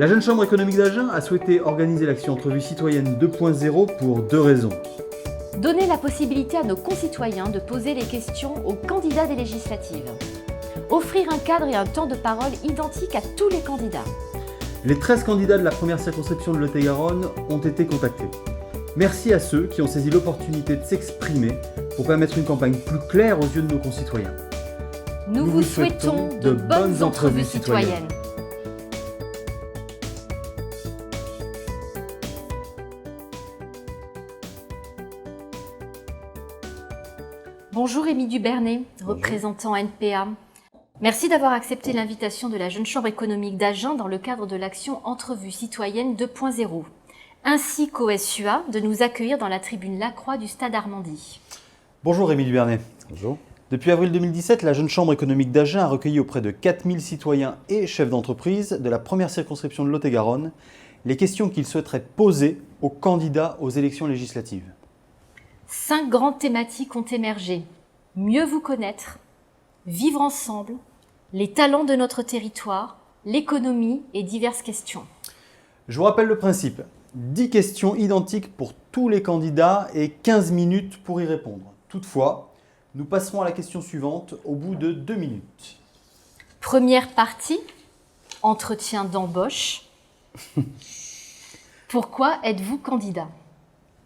La Jeune Chambre économique d'Agen a souhaité organiser l'action Entrevue citoyenne 2.0 pour deux raisons. Donner la possibilité à nos concitoyens de poser les questions aux candidats des législatives. Offrir un cadre et un temps de parole identique à tous les candidats. Les 13 candidats de la première circonscription de Lot-et-Garonne ont été contactés. Merci à ceux qui ont saisi l'opportunité de s'exprimer pour permettre une campagne plus claire aux yeux de nos concitoyens. Nous vous souhaitons de bonnes entrevues citoyennes. Bonjour Émy Dubernay, représentant NPA. Merci d'avoir accepté l'invitation de la Jeune Chambre économique d'Agen dans le cadre de l'action Entrevue citoyenne 2.0, ainsi qu'au SUA de nous accueillir dans la tribune Lacroix du Stade Armandie. Bonjour Émy Dubernay. Bonjour. Depuis avril 2017, la Jeune Chambre économique d'Agen a recueilli auprès de 4000 citoyens et chefs d'entreprise de la première circonscription de Lot-et-Garonne les questions qu'ils souhaiteraient poser aux candidats aux élections législatives. 5 grandes thématiques ont émergé. Mieux vous connaître, vivre ensemble, les talents de notre territoire, l'économie et diverses questions. Je vous rappelle le principe. 10 questions identiques pour tous les candidats et 15 minutes pour y répondre. Toutefois, nous passerons à la question suivante au bout de 2 minutes. Première partie, entretien d'embauche. Pourquoi êtes-vous candidat ?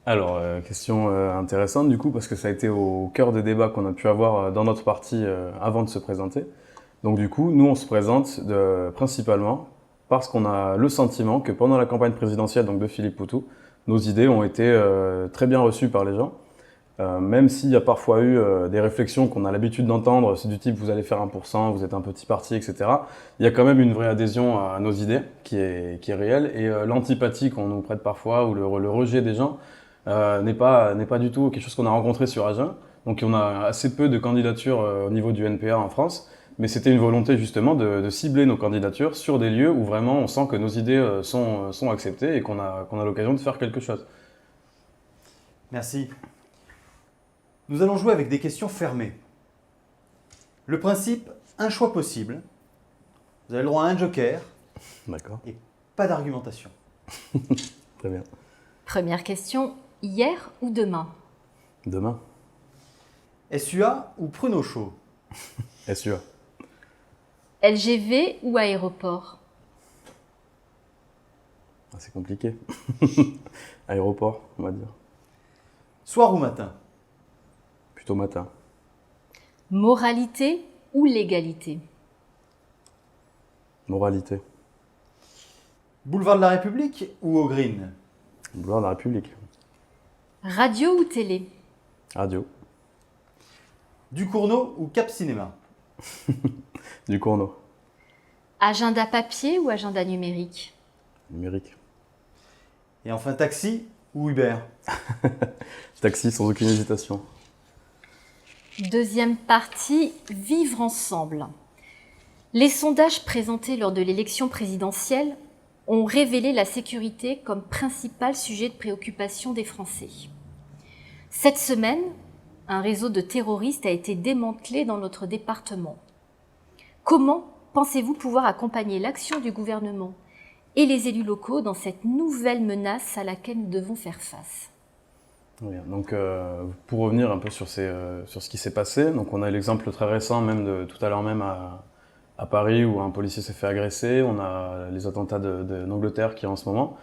Alors, question intéressante du coup, parce que ça a été au cœur des débats qu'on a pu avoir dans notre parti avant de se présenter. Donc du coup, nous on se présente principalement parce qu'on a le sentiment que pendant la campagne présidentielle donc de Philippe Poutou, nos idées ont été très bien reçues par les gens. Même s'il y a parfois eu des réflexions qu'on a l'habitude d'entendre, c'est du type vous allez faire 1%, vous êtes un petit parti, etc. Il y a quand même une vraie adhésion à nos idées qui est réelle et l'antipathie qu'on nous prête parfois ou le rejet des gens n'est pas du tout quelque chose qu'on a rencontré sur Agen. Donc on a assez peu de candidatures au niveau du NPA en France, mais c'était une volonté justement de cibler nos candidatures sur des lieux où vraiment on sent que nos idées sont acceptées et qu'on a l'occasion de faire quelque chose. Merci. Nous allons jouer avec des questions fermées. Le principe, un choix possible. Vous avez le droit à un joker. D'accord. Et pas d'argumentation. Très bien. Première question, hier ou demain ? Demain. SUA ou pruneau chaud ? SUA. LGV ou aéroport ? C'est compliqué. Aéroport, on va dire. Soir ou matin ? Plutôt matin. Moralité ou légalité ? Moralité. Boulevard de la République ou au Green ? Boulevard de la République. Radio ou télé ? Radio. Ducournau ou Cap Cinéma ? Ducournau. Agenda papier ou agenda numérique ? Numérique. Et enfin taxi ou Uber ? Taxi sans aucune hésitation. Deuxième partie, vivre ensemble. Les sondages présentés lors de l'élection présidentielle ont révélé la sécurité comme principal sujet de préoccupation des Français. Cette semaine, un réseau de terroristes a été démantelé dans notre département. Comment pensez-vous pouvoir accompagner l'action du gouvernement et les élus locaux dans cette nouvelle menace à laquelle nous devons faire face ? Oui, donc pour revenir un peu sur ce qui s'est passé, donc on a l'exemple très récent même de tout à l'heure même à Paris où un policier s'est fait agresser, on a les attentats d'Angleterre qui est en ce moment.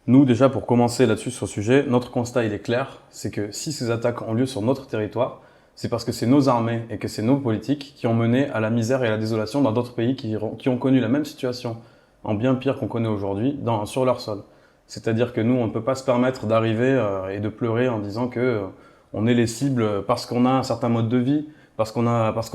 Nous déjà pour commencer là-dessus sur ce sujet, notre constat il est clair, c'est que si ces attaques ont lieu sur notre territoire, c'est parce que c'est nos armées et que c'est nos politiques qui ont mené à la misère et à la désolation dans d'autres pays qui ont connu la même situation, en bien pire qu'on connaît aujourd'hui, sur leur sol. C'est-à-dire que nous, on ne peut pas se permettre d'arriver et de pleurer en disant que on est les cibles parce qu'on a un certain mode de vie, parce que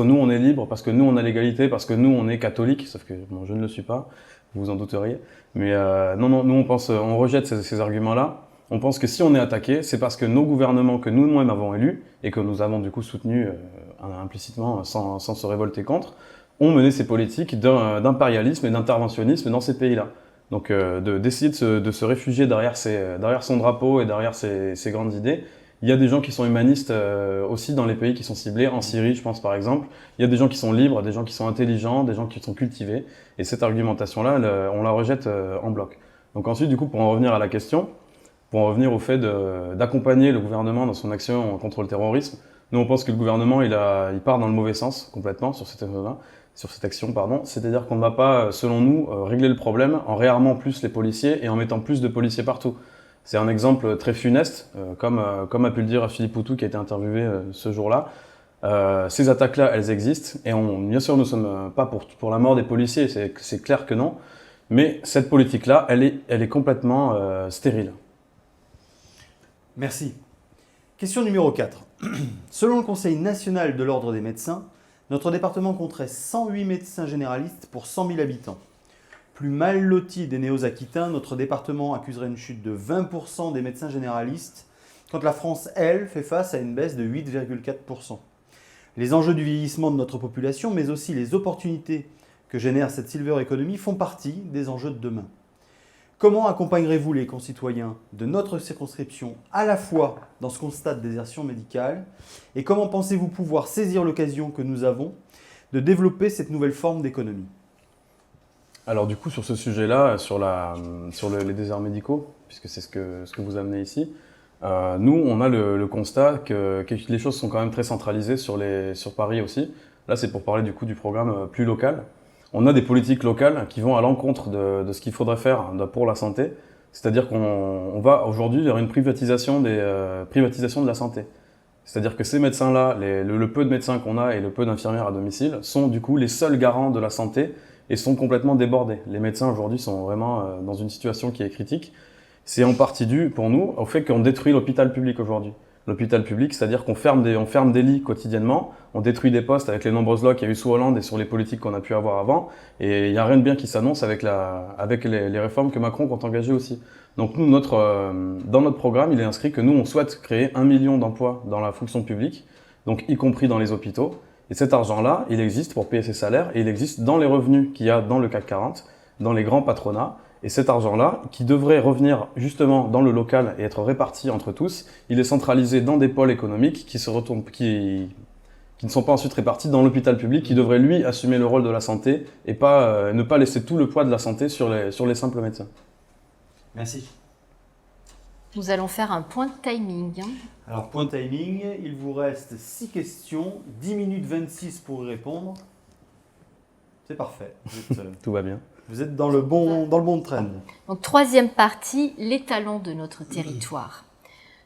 nous, on est libre, parce que nous, on a l'égalité, parce que nous, on est catholique, sauf que bon, je ne le suis pas, vous vous en douteriez. Mais non, nous, on rejette ces arguments-là. On pense que si on est attaqué, c'est parce que nos gouvernements que nous-mêmes avons élus et que nous avons du coup soutenus implicitement sans se révolter contre, ont mené ces politiques d'impérialisme et d'interventionnisme dans ces pays-là. Donc d'essayer de se réfugier derrière son drapeau et derrière ses grandes idées, Il y a des gens qui sont humanistes aussi dans les pays qui sont ciblés, en Syrie, je pense par exemple. Il y a des gens qui sont libres, des gens qui sont intelligents, des gens qui sont cultivés. Et cette argumentation-là, on la rejette en bloc. Donc ensuite, du coup, pour en revenir à la question, pour en revenir au fait d'accompagner le gouvernement dans son action contre le terrorisme, nous on pense que le gouvernement il part dans le mauvais sens complètement sur cette action, pardon. C'est-à-dire qu'on ne va pas, selon nous, régler le problème en réarmant plus les policiers et en mettant plus de policiers partout. C'est un exemple très funeste, comme a pu le dire Philippe Poutou qui a été interviewé ce jour-là. Ces attaques-là, elles existent, et bien sûr, nous ne sommes pas pour la mort des policiers, c'est clair que non, mais cette politique-là, elle est complètement stérile. Merci. Question numéro 4. Selon le Conseil national de l'Ordre des médecins, notre département compterait 108 médecins généralistes pour 100 000 habitants. Plus mal loti des néo-aquitains, notre département accuserait une chute de 20% des médecins généralistes, quand la France, elle, fait face à une baisse de 8,4%. Les enjeux du vieillissement de notre population, mais aussi les opportunités que génère cette silver economy font partie des enjeux de demain. Comment accompagnerez-vous les concitoyens de notre circonscription à la fois dans ce constat de désertion médicale et comment pensez-vous pouvoir saisir l'occasion que nous avons de développer cette nouvelle forme d'économie ? Alors du coup, sur ce sujet-là, sur les déserts médicaux, puisque c'est ce que vous amenez ici, nous, on a le constat que les choses sont quand même très centralisées sur Paris aussi. Là, c'est pour parler du coup du programme plus local. On a des politiques locales qui vont à l'encontre de ce qu'il faudrait faire pour la santé. C'est-à-dire qu'on va aujourd'hui vers une privatisation de la santé. C'est-à-dire que ces médecins-là, le peu de médecins qu'on a et le peu d'infirmières à domicile, sont du coup les seuls garants de la santé et sont complètement débordés. Les médecins aujourd'hui sont vraiment dans une situation qui est critique. C'est en partie dû, pour nous, au fait qu'on détruit l'hôpital public aujourd'hui. L'hôpital public, c'est-à-dire qu'on ferme des lits quotidiennement, on détruit des postes avec les nombreuses lois qu'il y a eu sous Hollande et sur les politiques qu'on a pu avoir avant, et il n'y a rien de bien qui s'annonce avec les réformes que Macron compte engager aussi. Donc nous, dans notre programme, il est inscrit que nous, on souhaite créer 1 million d'emplois dans la fonction publique, donc y compris dans les hôpitaux, et cet argent-là, il existe pour payer ses salaires, et il existe dans les revenus qu'il y a dans le CAC 40, dans les grands patronats. Et cet argent-là, qui devrait revenir justement dans le local et être réparti entre tous, il est centralisé dans des pôles économiques qui ne sont pas ensuite répartis dans l'hôpital public, qui devrait lui assumer le rôle de la santé et ne pas laisser tout le poids de la santé sur les simples médecins. Merci. Nous allons faire un point de timing. Alors, point de timing, il vous reste 6 questions, 10 minutes 26 pour y répondre. C'est parfait. Tout va bien. Vous êtes dans le bon trend. Donc, troisième partie, les talents de notre territoire.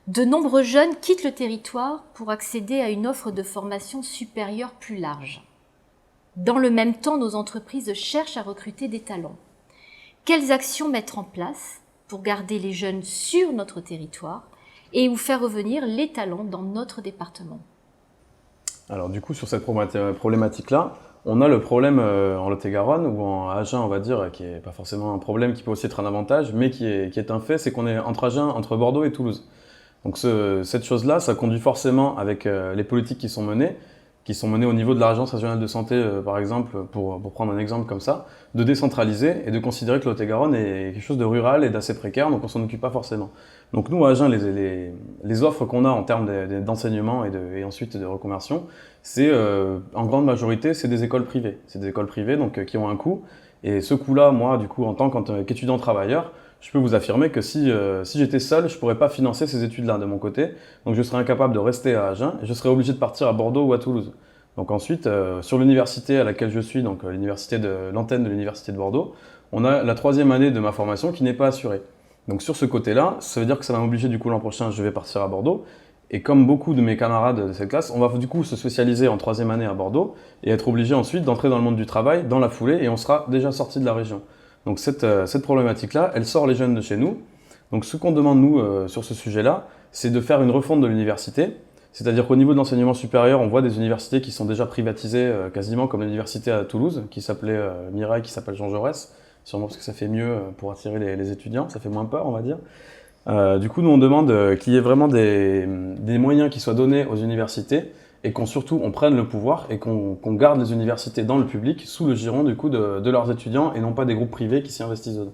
De nombreux jeunes quittent le territoire pour accéder à une offre de formation supérieure plus large. Dans le même temps, nos entreprises cherchent à recruter des talents. Quelles actions mettre en place pour garder les jeunes sur notre territoire et où faire revenir les talents dans notre département ? Alors du coup, sur cette problématique-là, on a le problème en Lot-et-Garonne ou en Agen, on va dire, qui n'est pas forcément un problème, qui peut aussi être un avantage, mais qui est un fait, c'est qu'on est entre Bordeaux et Toulouse. Donc cette chose-là, ça conduit forcément avec les politiques qui sont menées au niveau de l'Agence régionale de santé, par exemple, pour prendre un exemple comme ça, de décentraliser et de considérer que le Lot-et-Garonne est quelque chose de rural et d'assez précaire, donc on s'en occupe pas forcément. Donc nous, à Agen, les offres qu'on a en termes d'enseignement et ensuite de reconversion, c'est en grande majorité, c'est des écoles privées. C'est des écoles privées donc, qui ont un coût. Et ce coût-là, moi, du coup, en tant qu'étudiant travailleur, je peux vous affirmer que si j'étais seul, je ne pourrais pas financer ces études-là de mon côté. Donc je serais incapable de rester à Agen et je serais obligé de partir à Bordeaux ou à Toulouse. Donc ensuite, sur l'université à laquelle je suis, donc l'antenne de l'université de Bordeaux, on a la 3e année de ma formation qui n'est pas assurée. Donc sur ce côté-là, ça veut dire que ça va m'obliger du coup l'an prochain, je vais partir à Bordeaux. Et comme beaucoup de mes camarades de cette classe, on va du coup se spécialiser en 3e année à Bordeaux et être obligé ensuite d'entrer dans le monde du travail dans la foulée et on sera déjà sorti de la région. Donc cette problématique-là, elle sort les jeunes de chez nous. Donc ce qu'on demande nous sur ce sujet-là, c'est de faire une refonte de l'université. C'est-à-dire qu'au niveau de l'enseignement supérieur, on voit des universités qui sont déjà privatisées quasiment comme l'université à Toulouse, qui s'appelait Mirail, qui s'appelle Jean Jaurès, sûrement parce que ça fait mieux pour attirer les étudiants, ça fait moins peur on va dire. Du coup, nous on demande qu'il y ait vraiment des moyens qui soient donnés aux universités et surtout on prenne le pouvoir et qu'on garde les universités dans le public sous le giron du coup de leurs étudiants et non pas des groupes privés qui s'y investissent dedans.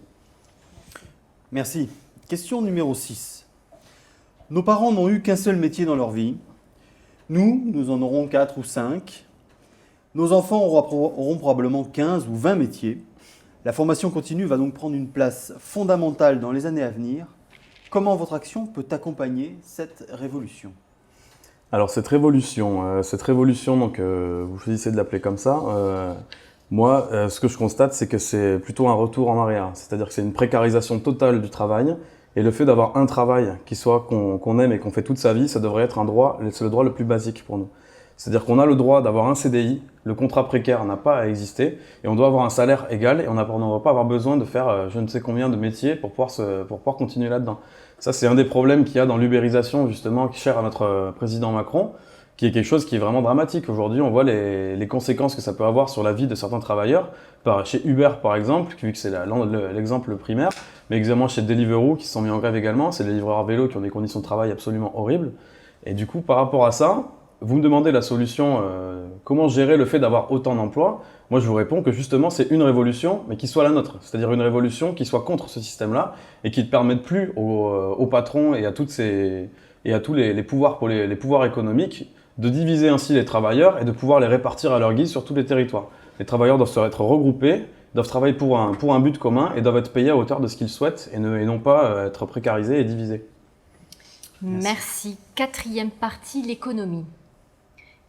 Merci. Question numéro 6. Nos parents n'ont eu qu'un seul métier dans leur vie. Nous en aurons 4 ou 5. Nos enfants auront probablement 15 ou 20 métiers. La formation continue va donc prendre une place fondamentale dans les années à venir. Comment votre action peut accompagner cette révolution ? Alors cette révolution, donc, vous choisissez de l'appeler comme ça. Moi, ce que je constate, c'est que c'est plutôt un retour en arrière. C'est-à-dire que c'est une précarisation totale du travail. Et le fait d'avoir un travail qu'on aime et qu'on fait toute sa vie, ça devrait être c'est le droit le plus basique pour nous. C'est-à-dire qu'on a le droit d'avoir un CDI, le contrat précaire n'a pas à exister, et on doit avoir un salaire égal, et on ne va pas avoir besoin de faire je ne sais combien de métiers pour pouvoir continuer là-dedans. Ça, c'est un des problèmes qu'il y a dans l'ubérisation, justement, qui est cher à notre président Macron, qui est quelque chose qui est vraiment dramatique. Aujourd'hui, on voit les conséquences que ça peut avoir sur la vie de certains travailleurs, chez Uber par exemple, vu que c'est l'exemple primaire, mais également chez Deliveroo, qui se sont mis en grève également, c'est les livreurs à vélo qui ont des conditions de travail absolument horribles. Et du coup, par rapport à ça, vous me demandez la solution, comment gérer le fait d'avoir autant d'emplois. Moi, je vous réponds que justement, c'est une révolution, mais qui soit la nôtre. C'est-à-dire une révolution qui soit contre ce système-là et qui ne permette plus aux patrons et à tous les pouvoirs, les pouvoirs économiques de diviser ainsi les travailleurs et de pouvoir les répartir à leur guise sur tous les territoires. Les travailleurs doivent être regroupés, doivent travailler pour un but commun et doivent être payés à hauteur de ce qu'ils souhaitent et non pas être précarisés et divisés. Merci. 4e partie, l'économie.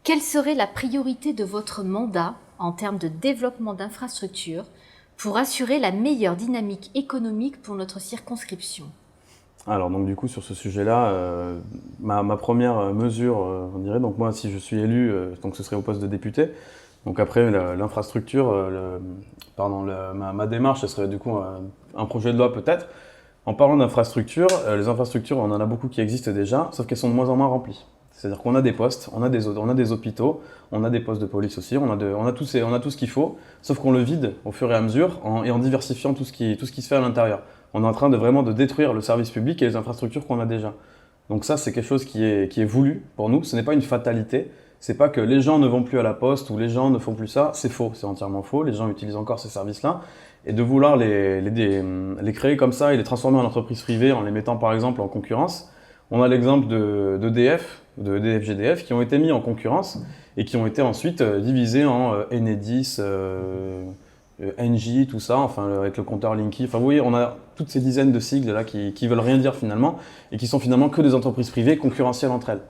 Quelle serait la priorité de votre mandat en termes de développement d'infrastructures pour assurer la meilleure dynamique économique pour notre circonscription ? Alors donc du coup sur ce sujet-là, ma première mesure, on dirait, donc moi si je suis élu, donc ce serait au poste de député. Donc après l'infrastructure, ma démarche, ce serait du coup un projet de loi peut-être. En parlant d'infrastructures, les infrastructures, on en a beaucoup qui existent déjà, sauf qu'elles sont de moins en moins remplies. C'est-à-dire qu'on a des postes, on a des hôpitaux, on a des postes de police aussi, on a tout ce qu'il faut, sauf qu'on le vide au fur et à mesure et en diversifiant tout ce qui se fait à l'intérieur. On est en train de détruire le service public et les infrastructures qu'on a déjà. Donc ça, c'est quelque chose qui est voulu pour nous. Ce n'est pas une fatalité. C'est pas que les gens ne vont plus à la poste ou les gens ne font plus ça. C'est faux, c'est entièrement faux. Les gens utilisent encore ces services-là. Et de vouloir les créer comme ça et les transformer en entreprises privées en les mettant par exemple en concurrence. On a l'exemple d'EDF, de EDF-GDF, qui ont été mis en concurrence et qui ont été ensuite divisés en Enedis, Engie, tout ça, enfin avec le compteur Linky. Enfin vous voyez, on a toutes ces dizaines de sigles là qui veulent rien dire finalement et qui sont finalement que des entreprises privées concurrentielles entre elles.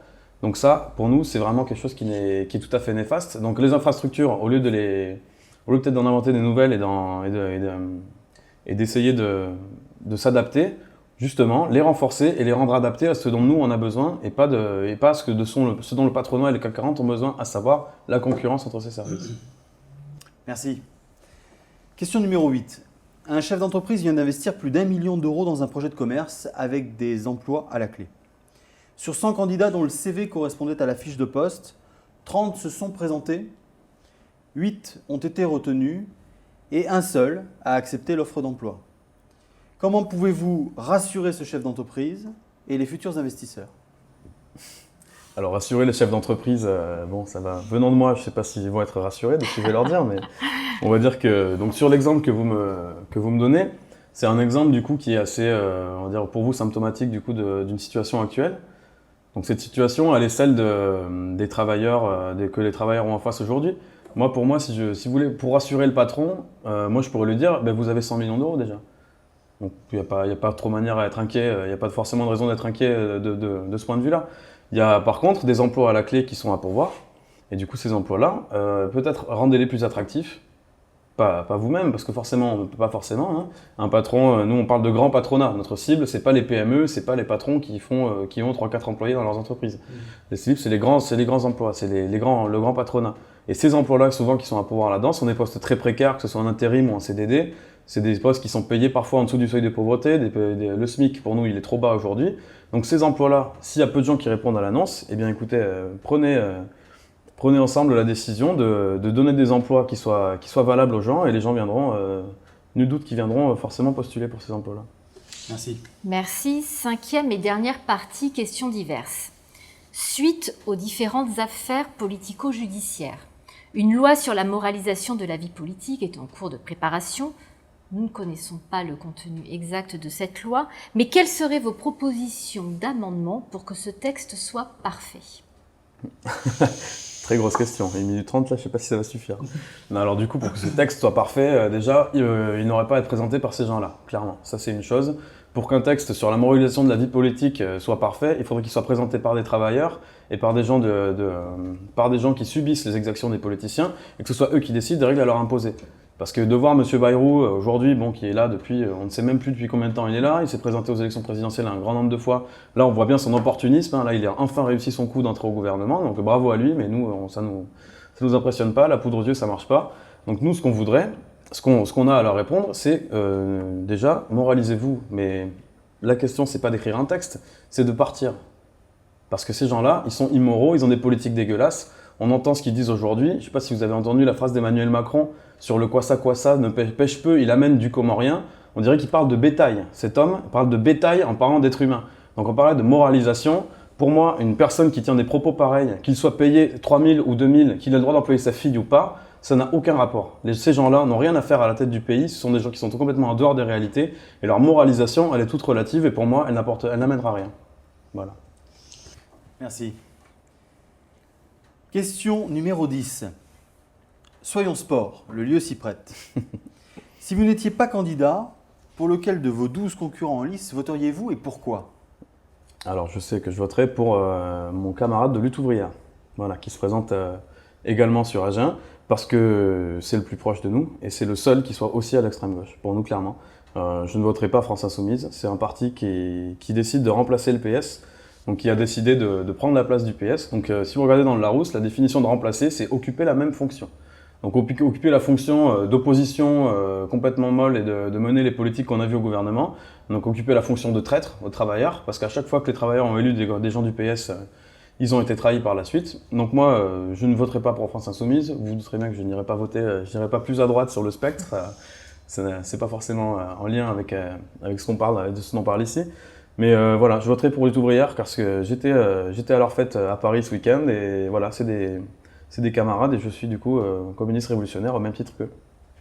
Donc ça, pour nous, c'est vraiment quelque chose qui est tout à fait néfaste. Donc les infrastructures, au lieu peut-être d'en inventer des nouvelles et d'essayer de s'adapter, justement, les renforcer et les rendre adaptés à ce dont nous on a besoin et pas ce dont le patronat et les CAC 40 ont besoin, à savoir la concurrence entre ces services. Merci. Question numéro 8. Un chef d'entreprise vient d'investir plus d'1 million d'euros dans un projet de commerce avec des emplois à la clé. Sur 100 candidats dont le CV correspondait à la fiche de poste, 30 se sont présentés, 8 ont été retenus et un seul a accepté l'offre d'emploi. Comment pouvez-vous rassurer ce chef d'entreprise et les futurs investisseurs ? Alors rassurer les chefs d'entreprise, ça va. Venant de moi, je ne sais pas s'ils vont être rassurés de ce que je vais leur dire, mais on va dire que donc sur l'exemple que vous me donnez, c'est un exemple du coup qui est assez, on va dire pour vous symptomatique du coup d'une situation actuelle. Donc cette situation, elle est celle des travailleurs, que les travailleurs ont en face aujourd'hui. Moi, pour moi, si vous voulez, pour rassurer le patron, moi je pourrais lui dire, vous avez 100 millions d'euros déjà. Donc il n'y a pas trop manière à être inquiet, il n'y a pas forcément de raison d'être inquiet de ce point de vue-là. Il y a par contre des emplois à la clé qui sont à pourvoir, et du coup ces emplois-là, peut-être rendez-les plus attractifs, pas vous-même, parce que forcément, on ne peut pas forcément. Hein. Un patron, nous on parle de grand patronat, notre cible c'est pas les PME, c'est pas les patrons qui ont 3-4 employés dans leurs entreprises. Les cibles c'est les grands emplois, c'est le grand patronat. Et ces emplois-là, souvent qui sont à pourvoir là-dedans, sont des postes très précaires, que ce soit en intérim ou en CDD. C'est des postes qui sont payés parfois en dessous du seuil de pauvreté. Le SMIC, pour nous, il est trop bas aujourd'hui. Donc ces emplois-là, s'il y a peu de gens qui répondent à l'annonce, eh bien écoutez, prenez ensemble la décision de donner des emplois qui soient valables aux gens et les gens viendront, nul doute qu'ils viendront forcément postuler pour ces emplois-là. Merci. Merci. 5e et dernière partie, questions diverses. Suite aux différentes affaires politico-judiciaires, une loi sur la moralisation de la vie politique est en cours de préparation. Nous ne connaissons pas le contenu exact de cette loi, mais quelles seraient vos propositions d'amendement pour que ce texte soit parfait? Très grosse question. 1 minute 30, là, je ne sais pas si ça va suffire. Non, alors du coup, pour que ce texte soit parfait, déjà, il n'aurait pas à être présenté par ces gens-là, clairement. Ça, c'est une chose. Pour qu'un texte sur la moralisation de la vie politique soit parfait, il faudrait qu'il soit présenté par des travailleurs et par des gens, par des gens qui subissent les exactions des politiciens et que ce soit eux qui décident des règles à leur imposer. Parce que de voir M. Bayrou aujourd'hui, bon, qui est là depuis, on ne sait même plus depuis combien de temps il est là, il s'est présenté aux élections présidentielles un grand nombre de fois. Là, on voit bien son opportunisme, hein. Là, il a enfin réussi son coup d'entrer au gouvernement, donc bravo à lui, mais nous, ça nous impressionne pas, la poudre aux yeux, ça marche pas. Donc nous, ce qu'on voudrait, ce qu'on a à leur répondre, c'est déjà, moralisez-vous, mais la question, c'est pas d'écrire un texte, c'est de partir. Parce que ces gens-là, ils sont immoraux, ils ont des politiques dégueulasses. On entend ce qu'ils disent aujourd'hui. Je ne sais pas si vous avez entendu la phrase d'Emmanuel Macron sur le quoi ça, ne pêche peu, il amène du comorien. On dirait qu'il parle de bétail. Cet homme parle de bétail en parlant d'être humain. Donc on parlait de moralisation. Pour moi, une personne qui tient des propos pareils, qu'il soit payé 3 000 ou 2 000, qu'il ait le droit d'employer sa fille ou pas, ça n'a aucun rapport. Ces gens-là n'ont rien à faire à la tête du pays. Ce sont des gens qui sont complètement en dehors des réalités. Et leur moralisation, elle est toute relative. Et pour moi, elle n'amènera rien. Voilà. Merci. Question numéro 10. Soyons sport, le lieu s'y prête. Si vous n'étiez pas candidat, pour lequel de vos 12 concurrents en lice voteriez-vous et pourquoi? Alors, je sais que je voterai pour mon camarade de lutte ouvrière, voilà, qui se présente également sur Agen, parce que c'est le plus proche de nous et c'est le seul qui soit aussi à l'extrême gauche, pour nous clairement. Je ne voterai pas France Insoumise, c'est un parti qui décide de remplacer le PS, donc qui a décidé de prendre la place du PS. Donc si vous regardez dans le Larousse, la définition de remplacer, c'est occuper la même fonction. Donc occuper la fonction d'opposition complètement molle et de mener les politiques qu'on a vues au gouvernement. Donc occuper la fonction de traître aux travailleurs, parce qu'à chaque fois que les travailleurs ont élu des gens du PS, ils ont été trahis par la suite. Donc moi, je ne voterai pas pour France Insoumise. Vous douterez bien que je n'irai pas voter, je n'irai pas plus à droite sur le spectre. C'est pas forcément en lien avec ce qu'on parle, de ce dont on parle ici. Mais voilà, je voterai pour Lutte ouvrière parce que j'étais à leur fête à Paris ce week-end et voilà, c'est des camarades et je suis du coup communiste révolutionnaire au même titre qu'eux,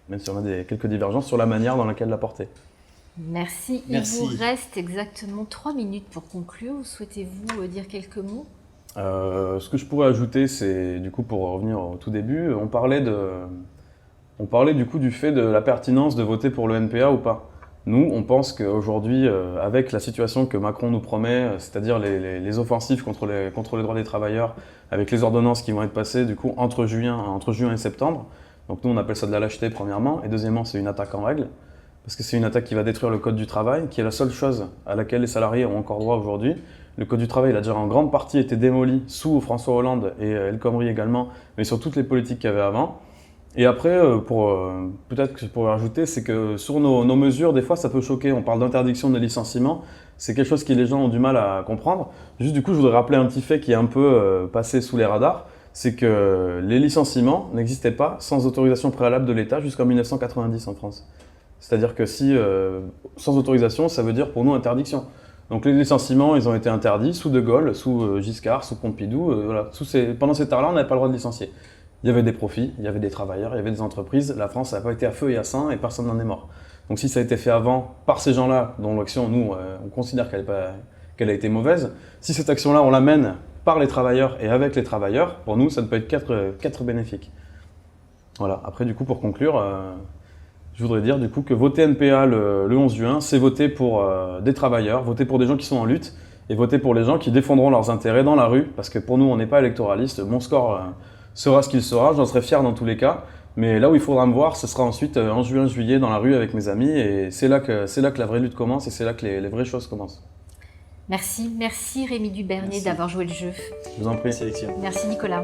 même si on a quelques divergences sur la manière dans laquelle la porter. Merci. Merci. Il vous reste exactement 3 minutes pour conclure. Souhaitez-vous dire quelques mots? Ce que je pourrais ajouter, c'est du coup pour revenir au tout début, on parlait du coup du fait de la pertinence de voter pour le NPA ou pas. Nous, on pense qu'aujourd'hui, avec la situation que Macron nous promet, c'est-à-dire les offensives contre les droits des travailleurs, avec les ordonnances qui vont être passées du coup entre juin et septembre, donc nous on appelle ça de la lâcheté premièrement, et deuxièmement c'est une attaque en règle, parce que c'est une attaque qui va détruire le code du travail, qui est la seule chose à laquelle les salariés ont encore droit aujourd'hui. Le code du travail il a déjà en grande partie été démoli sous François Hollande et El Khomri également, mais sur toutes les politiques qu'il y avait avant. Et après, peut-être que je pourrais rajouter, c'est que sur nos mesures, des fois, ça peut choquer. On parle d'interdiction des licenciements. C'est quelque chose que les gens ont du mal à comprendre. Juste du coup, je voudrais rappeler un petit fait qui est un peu passé sous les radars. C'est que les licenciements n'existaient pas sans autorisation préalable de l'État jusqu'en 1990 en France. C'est-à-dire que si, sans autorisation, ça veut dire pour nous interdiction. Donc les licenciements, ils ont été interdits sous De Gaulle, sous Giscard, sous Pompidou. Voilà. Pendant ces temps-là, on n'avait pas le droit de licencier. Il y avait des profits, il y avait des travailleurs, il y avait des entreprises. La France n'a pas été à feu et à sang et personne n'en est mort. Donc si ça a été fait avant par ces gens-là, dont l'action, nous, on considère qu'elle a été mauvaise, si cette action-là, on la mène par les travailleurs et avec les travailleurs, pour nous, ça ne peut être qu'être bénéfique. Voilà. Après, du coup, pour conclure, je voudrais dire du coup que voter NPA le 11 juin, c'est voter pour des travailleurs, voter pour des gens qui sont en lutte et voter pour les gens qui défendront leurs intérêts dans la rue, parce que pour nous, on n'est pas électoraliste. Mon score sera ce qu'il sera, j'en serai fier dans tous les cas. Mais là où il faudra me voir, ce sera ensuite en juin, juillet, dans la rue avec mes amis. Et c'est là que la vraie lutte commence et c'est là que les vraies choses commencent. Merci Rémi Dubernet d'avoir joué le jeu. Je vous en prie. Sélection. Merci Nicolas.